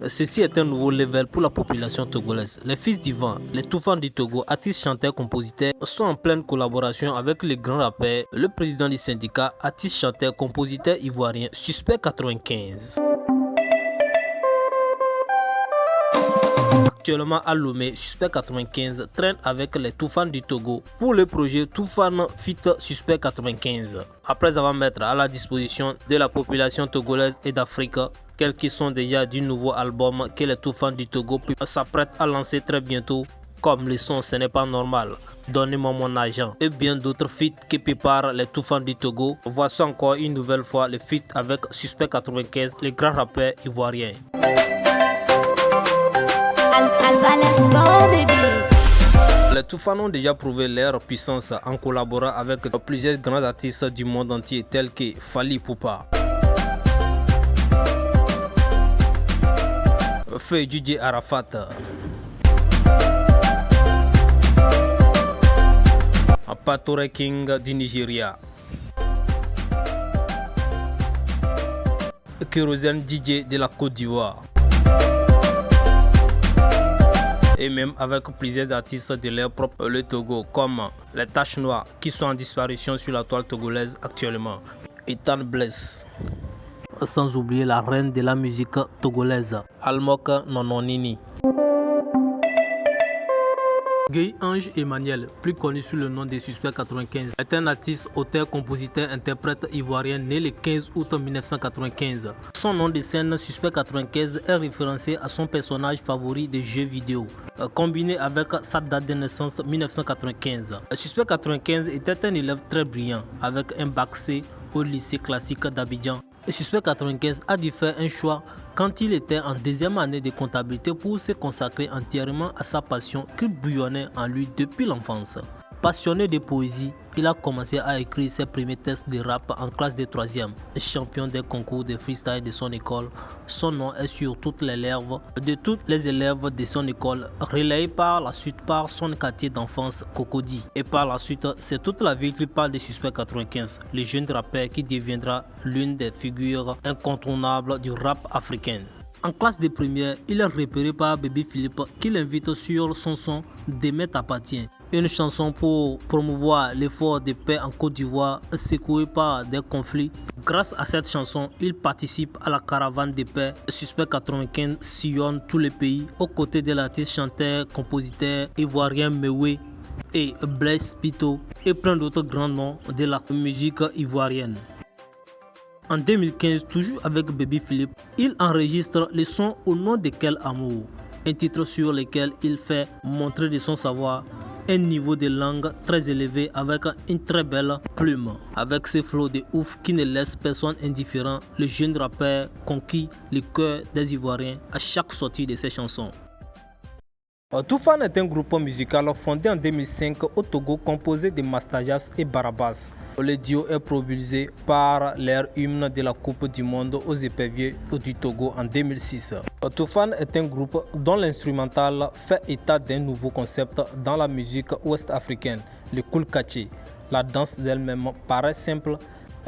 Ceci est un nouveau level pour la population togolaise. Les Fils du Vent, les Toufans du Togo, artistes, chanteurs, compositeurs, sont en pleine collaboration avec les grands rappeurs, le président du syndicat, artiste, chanteur, compositeur ivoirien, Suspect 95. Actuellement à Lomé, Suspect 95 traîne avec les Toufans du Togo pour le projet Toufan Fit Suspect 95. Après avoir mis à la disposition de la population togolaise et d'Afrique quelques sons déjà du nouveau album que les Toufans du Togo s'apprêtent à lancer très bientôt, comme le son Ce n'est pas normal, Donnez-moi mon argent et bien d'autres feats qui préparent les Toufans du Togo. Voici encore une nouvelle fois les feats avec Suspect 95, les grands rappeurs ivoiriens. Les Toufans ont déjà prouvé leur puissance en collaborant avec plusieurs grands artistes du monde entier tels que Fally Ipupa, Feu DJ Arafat, Patore King du Nigeria, Kérosène DJ de la Côte d'Ivoire, et même avec plusieurs artistes de leur propre le Togo comme les Taches Noires qui sont en disparition sur la toile togolaise actuellement, Ethan Bless. Sans oublier la reine de la musique togolaise, Almok Nononini. Guy Ange Emmanuel, plus connu sous le nom de Suspect 95, est un artiste, auteur, compositeur, interprète ivoirien né le 15 août 1995. Son nom de scène Suspect 95 est référencé à son personnage favori des jeux vidéo, combiné avec sa date de naissance 1995. Suspect 95 était un élève très brillant avec un bac C au lycée classique d'Abidjan. Suspect 95 a dû faire un choix quand il était en deuxième année de comptabilité pour se consacrer entièrement à sa passion qui bouillonnait en lui depuis l'enfance. Passionné de poésie, il a commencé à écrire ses premiers textes de rap en classe de 3e. Champion des concours de freestyle de son école, son nom est sur toutes les lèvres de tous les élèves de son école, relayé par la suite par son quartier d'enfance Cocody. Et par la suite, c'est toute la ville qui parle de Suspect 95, le jeune rappeur qui deviendra l'une des figures incontournables du rap africain. En classe de première, il est repéré par Bébé Philippe qui l'invite sur son son Demain t'appartient, une chanson pour promouvoir l'effort de paix en Côte d'Ivoire secoué par des conflits. Grâce à cette chanson, il participe à la caravane de paix. Suspect 95 sillonne tous les pays aux côtés de l'artiste, chanteur, compositeur ivoirien Mewé et Blaise Pito et plein d'autres grands noms de la musique ivoirienne. En 2015, toujours avec Baby Philippe, il enregistre le son Au nom de quel amour, un titre sur lequel il fait montrer de son savoir, un niveau de langue très élevé avec une très belle plume. Avec ses flots de ouf qui ne laissent personne indifférent, le jeune rappeur conquit le cœur des Ivoiriens à chaque sortie de ses chansons. Toufan est un groupe musical fondé en 2005 au Togo composé de Mastajas et Barabas. Le duo est propulsé par leur hymne de la Coupe du Monde aux éperviers du Togo en 2006. Toufan est un groupe dont l'instrumental fait état d'un nouveau concept dans la musique ouest-africaine, le Koul Kaché. La danse d'elle-même paraît simple,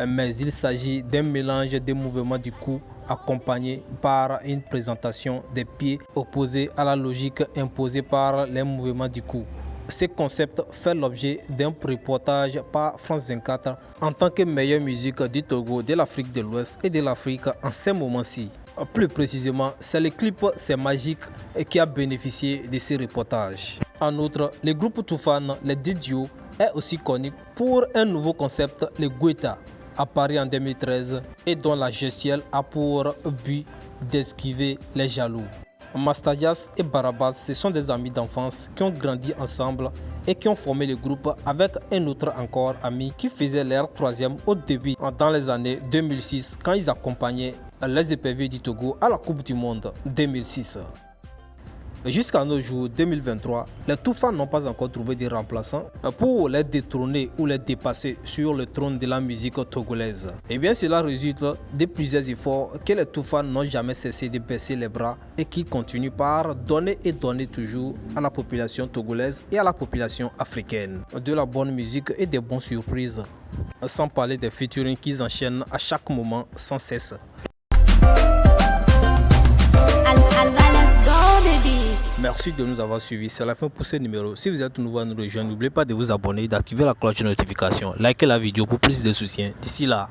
mais il s'agit d'un mélange des mouvements du cou accompagné par une présentation des pieds opposés à la logique imposée par les mouvements du cou. Ce concept fait l'objet d'un reportage par France 24 en tant que meilleure musique du Togo, de l'Afrique de l'Ouest et de l'Afrique en ces moments-ci. Plus précisément, c'est le clip C'est Magique qui a bénéficié de ce reportage. En outre, le groupe Toufan, les Didio, est aussi connu pour un nouveau concept, le Guetta, apparu en 2013 et dont la gestuelle a pour but d'esquiver les jaloux. Mastajas et Barabas, ce sont des amis d'enfance qui ont grandi ensemble et qui ont formé le groupe avec un autre encore ami qui faisait leur troisième au début dans les années 2006 quand ils accompagnaient les éperviers du Togo à la Coupe du Monde 2006. Jusqu'à nos jours 2023, les Toufans n'ont pas encore trouvé de remplaçants pour les détrôner ou les dépasser sur le trône de la musique togolaise. Et bien cela résulte de plusieurs efforts que les Toufans n'ont jamais cessé de baisser les bras et qui continuent par donner et donner toujours à la population togolaise et à la population africaine. De la bonne musique et des bonnes surprises, sans parler des featuring qu'ils enchaînent à chaque moment sans cesse. Merci de nous avoir suivis. C'est la fin pour ce numéro. Si vous êtes nouveau à nous rejoindre, n'oubliez pas de vous abonner et d'activer la cloche de notification. Likez la vidéo pour plus de soutien. D'ici là.